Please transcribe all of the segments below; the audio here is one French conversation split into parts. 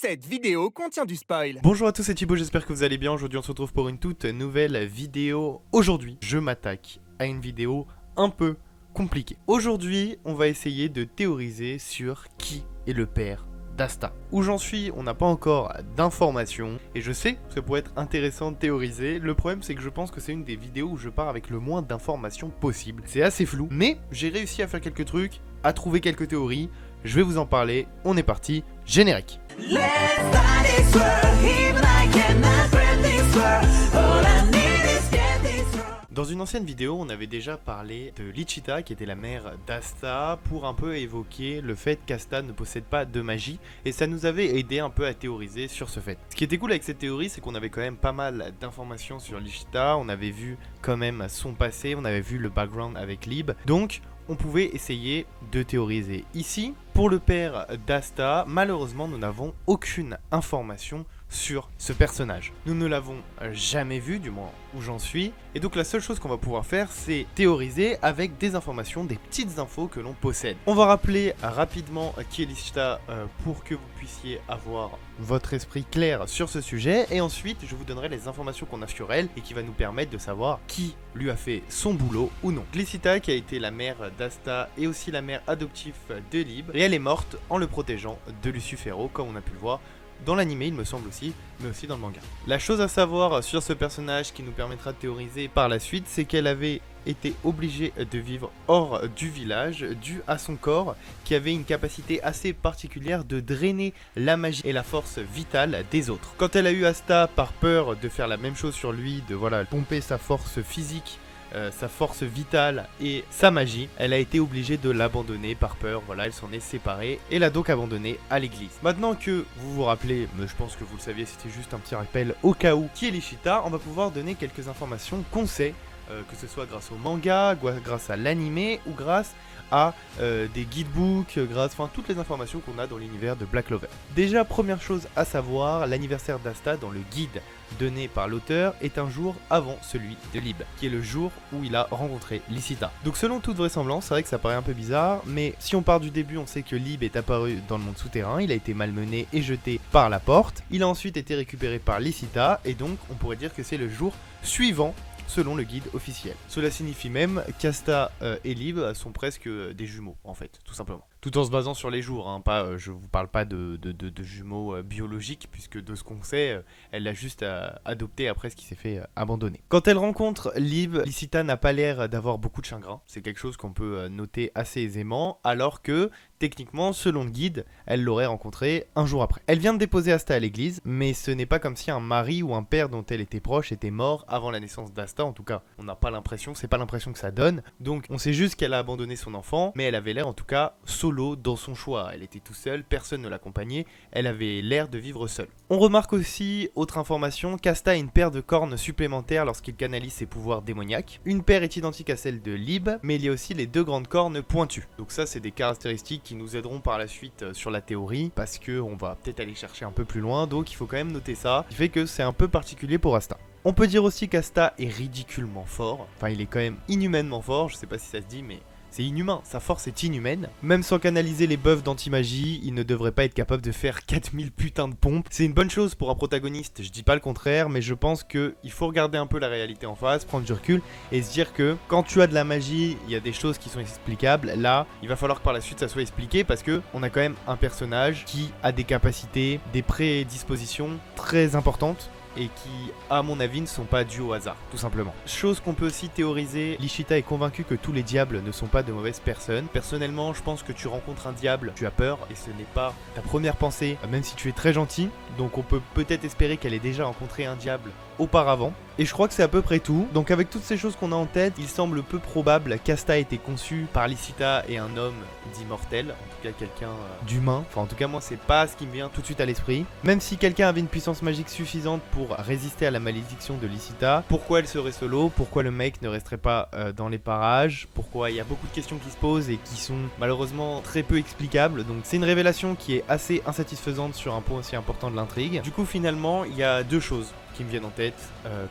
Cette vidéo contient du spoil. Bonjour à tous, c'est Thibaut, j'espère que vous allez bien. Aujourd'hui on se retrouve pour une toute nouvelle vidéo. Aujourd'hui, je m'attaque à une vidéo un peu compliquée. Aujourd'hui, on va essayer de théoriser sur qui est le père d'Asta. Où j'en suis, on n'a pas encore d'informations. Et je sais que ça pourrait être intéressant de théoriser. Le problème, c'est que je pense que c'est une des vidéos où je pars avec le moins d'informations possible. C'est assez flou, mais j'ai réussi à faire quelques trucs, à trouver quelques théories. Je vais vous en parler. On est parti, générique. Dans une ancienne vidéo, on avait déjà parlé de Lichita, qui était la mère d'Asta, pour un peu évoquer le fait qu'Asta ne possède pas de magie, et ça nous avait aidé un peu à théoriser sur ce fait. Ce qui était cool avec cette théorie, c'est qu'on avait quand même pas mal d'informations sur Lichita, on avait vu quand même son passé, on avait vu le background avec Lib, donc on pouvait essayer de théoriser. Ici, pour le père d'Asta, malheureusement, nous n'avons aucune information sur ce personnage. Nous ne l'avons jamais vu, du moins où j'en suis, et donc la seule chose qu'on va pouvoir faire, c'est théoriser avec des informations, des petites infos que l'on possède. On va rappeler rapidement qui est Lichita pour que vous puissiez avoir votre esprit clair sur ce sujet, et ensuite je vous donnerai les informations qu'on a sur elle et qui va nous permettre de savoir qui lui a fait son boulot ou non. Lichita, qui a été la mère d'Asta et aussi la mère adoptive de Lib, et elle est morte en le protégeant de Lucifero, comme on a pu le voir dans l'anime, il me semble aussi, mais aussi dans le manga. La chose à savoir sur ce personnage qui nous permettra de théoriser par la suite, c'est qu'elle avait été obligée de vivre hors du village dû à son corps qui avait une capacité assez particulière de drainer la magie et la force vitale des autres. Quand elle a eu Asta par peur de faire la même chose sur lui, de pomper sa force physique, sa force vitale et sa magie, elle a été obligée de l'abandonner par peur, elle s'en est séparée et l'a donc abandonnée à l'église. Maintenant que vous vous rappelez, mais je pense que vous le saviez, c'était juste un petit rappel au cas où, qui est Lichita, on va pouvoir donner quelques informations qu'on sait, que ce soit grâce au manga, grâce à l'anime ou grâce à des guidebooks, toutes les informations qu'on a dans l'univers de Black Clover. Déjà, première chose à savoir, l'anniversaire d'Asta dans le guide donné par l'auteur est un jour avant celui de Lib, qui est le jour où il a rencontré Lichita. Donc selon toute vraisemblance, c'est vrai que ça paraît un peu bizarre, mais si on part du début, on sait que Lib est apparu dans le monde souterrain, il a été malmené et jeté par la porte, il a ensuite été récupéré par Lichita, et donc on pourrait dire que c'est le jour suivant selon le guide officiel. Cela signifie même qu'Asta et Lib sont presque des jumeaux, en fait, tout simplement. Tout en se basant sur les jours, je vous parle pas de jumeaux biologiques, puisque de ce qu'on sait, elle l'a juste adopté après ce qui s'est fait abandonner. Quand elle rencontre Lib, Lichita n'a pas l'air d'avoir beaucoup de chagrin, c'est quelque chose qu'on peut noter assez aisément, alors que, techniquement, selon le guide, elle l'aurait rencontré un jour après. Elle vient de déposer Asta à l'église, mais ce n'est pas comme si un mari ou un père dont elle était proche était mort avant la naissance d'Asta, en tout cas, on n'a pas l'impression, c'est pas l'impression que ça donne, donc on sait juste qu'elle a abandonné son enfant, mais elle avait l'air en tout cas solo dans son choix, elle était tout seule, personne ne l'accompagnait, elle avait l'air de vivre seule. On remarque aussi, autre information, qu'Asta a une paire de cornes supplémentaires lorsqu'il canalise ses pouvoirs démoniaques. Une paire est identique à celle de Lib, mais il y a aussi les deux grandes cornes pointues. Donc ça, c'est des caractéristiques qui nous aideront par la suite sur la théorie, parce qu'on va peut-être aller chercher un peu plus loin, donc il faut quand même noter ça, ce qui fait que c'est un peu particulier pour Asta. On peut dire aussi qu'Asta est ridiculement fort, il est quand même inhumainement fort, je sais pas si ça se dit, mais c'est inhumain, sa force est inhumaine. Même sans canaliser les buffs d'anti-magie, il ne devrait pas être capable de faire 4000 putains de pompes. C'est une bonne chose pour un protagoniste, je dis pas le contraire, mais je pense qu'il faut regarder un peu la réalité en face, prendre du recul et se dire que quand tu as de la magie, il y a des choses qui sont explicables. Là, il va falloir que par la suite ça soit expliqué parce que on a quand même un personnage qui a des capacités, des prédispositions très importantes et qui, à mon avis, ne sont pas dus au hasard, tout simplement. Chose qu'on peut aussi théoriser, Lichita est convaincue que tous les diables ne sont pas de mauvaises personnes. Personnellement, je pense que tu rencontres un diable, tu as peur, et ce n'est pas ta première pensée, même si tu es très gentil. Donc on peut peut-être espérer qu'elle ait déjà rencontré un diable auparavant. Et je crois que c'est à peu près tout. Donc avec toutes ces choses qu'on a en tête, il semble peu probable qu'Asta ait été conçue par Lichita et un homme d'immortel, en tout cas quelqu'un d'humain. En tout cas moi c'est pas ce qui me vient tout de suite à l'esprit. Même si quelqu'un avait une puissance magique suffisante pour résister à la malédiction de Lichita, pourquoi elle serait solo? Pourquoi le mec ne resterait pas dans les parages? Pourquoi il y a beaucoup de questions qui se posent et qui sont malheureusement très peu explicables. Donc c'est une révélation qui est assez insatisfaisante sur un point aussi important de l'intrigue. Du coup finalement il y a deux choses qui me viennent en tête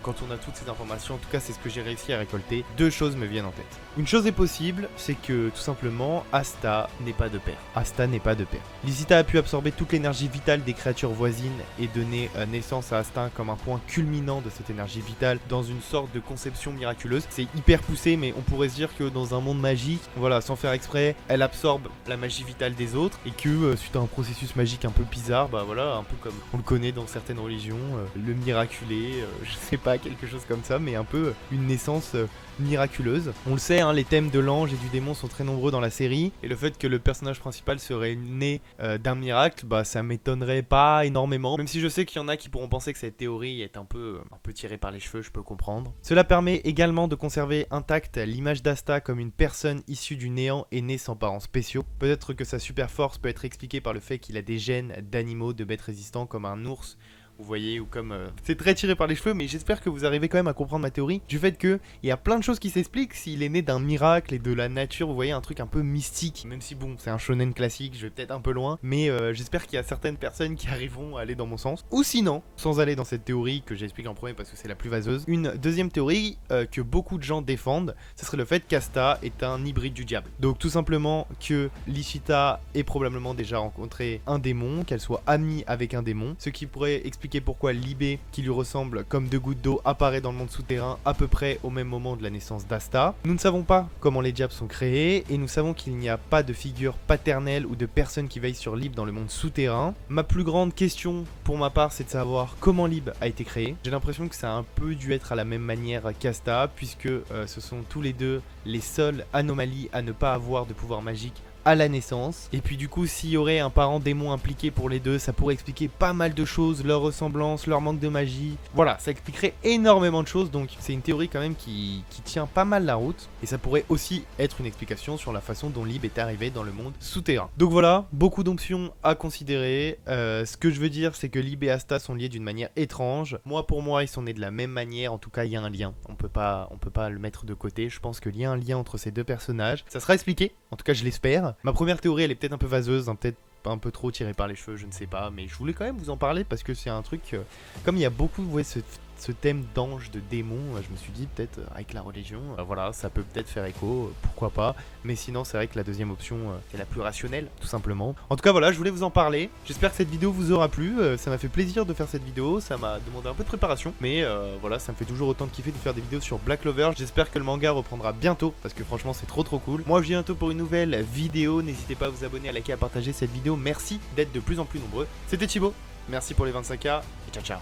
quand on a toutes ces informations. En tout cas, c'est ce que j'ai réussi à récolter. 2 choses me viennent en tête. Une chose est possible, c'est que tout simplement, Asta n'est pas de pair. Asta n'est pas de pair. Licita a pu absorber toute l'énergie vitale des créatures voisines et donner naissance à Asta comme un point culminant de cette énergie vitale dans une sorte de conception miraculeuse. C'est hyper poussé, mais on pourrait se dire que dans un monde magique, voilà, sans faire exprès, elle absorbe la magie vitale des autres et que suite à un processus magique un peu bizarre, bah voilà, un peu comme on le connaît dans certaines religions, le miraculé, je sais pas, quelque chose comme ça, mais un peu une naissance miraculeuse. On le sait, hein, les thèmes de l'ange et du démon sont très nombreux dans la série, et le fait que le personnage principal serait né d'un miracle, bah ça m'étonnerait pas énormément, même si je sais qu'il y en a qui pourront penser que cette théorie est un peu tirée par les cheveux, je peux comprendre. Cela permet également de conserver intacte l'image d'Asta comme une personne issue du néant et née sans parents spéciaux. Peut-être que sa super force peut être expliquée par le fait qu'il a des gènes d'animaux, de bêtes résistants comme un ours, vous voyez, ou comme... C'est très tiré par les cheveux, mais j'espère que vous arrivez quand même à comprendre ma théorie du fait qu'il y a plein de choses qui s'expliquent s'il est né d'un miracle et de la nature, vous voyez, un truc un peu mystique. Même si bon, c'est un shonen classique, je vais peut-être un peu loin, mais j'espère qu'il y a certaines personnes qui arriveront à aller dans mon sens. Ou sinon, sans aller dans cette théorie que j'explique en premier parce que c'est la plus vaseuse, une deuxième théorie que beaucoup de gens défendent, ce serait le fait qu'Asta est un hybride du diable. Donc tout simplement que Licita ait probablement déjà rencontré un démon, qu'elle soit amie avec un démon, ce qui pourrait expliquer pourquoi Libé, qui lui ressemble comme 2 gouttes d'eau, apparaît dans le monde souterrain à peu près au même moment de la naissance d'Asta. Nous ne savons pas comment les diables sont créés, et nous savons qu'il n'y a pas de figure paternelle ou de personne qui veille sur Lib dans le monde souterrain. Ma plus grande question pour ma part, c'est de savoir comment Lib a été créé. J'ai l'impression que ça a un peu dû être à la même manière qu'Asta, puisque ce sont tous les deux les seules anomalies à ne pas avoir de pouvoir magique à la naissance. Et puis du coup, s'il y aurait un parent démon impliqué pour les deux, ça pourrait expliquer pas mal de choses, leur ressemblance, leur manque de magie. Voilà, ça expliquerait énormément de choses, donc c'est une théorie quand même qui tient pas mal la route. Et ça pourrait aussi être une explication sur la façon dont Lib est arrivé dans le monde souterrain. Donc voilà, beaucoup d'options à considérer. Ce que je veux dire, c'est que Lib et Asta sont liés d'une manière étrange. Pour moi, ils sont nés de la même manière. En tout cas, il y a un lien. On peut pas le mettre de côté. Je pense qu'il y a un lien entre ces deux personnages. Ça sera expliqué. En tout cas, je l'espère. Ma première théorie, elle est peut-être un peu vaseuse, hein, peut-être un peu trop tirée par les cheveux, je ne sais pas, mais je voulais quand même vous en parler parce que c'est un truc, comme il y a beaucoup, vous voyez, ce thème d'ange, de démon, je me suis dit peut-être avec la religion, voilà, ça peut peut-être faire écho, pourquoi pas, mais sinon c'est vrai que la deuxième option est la plus rationnelle, tout simplement. En tout cas voilà, je voulais vous en parler, j'espère que cette vidéo vous aura plu, ça m'a fait plaisir de faire cette vidéo, ça m'a demandé un peu de préparation, mais voilà, ça me fait toujours autant de kiffer de faire des vidéos sur Black Clover. J'espère que le manga reprendra bientôt, parce que franchement c'est trop cool. Moi je viens bientôt pour une nouvelle vidéo, n'hésitez pas à vous abonner, à liker, à partager cette vidéo, merci d'être de plus en plus nombreux. C'était Thibaut, merci pour les 25K, et ciao ciao.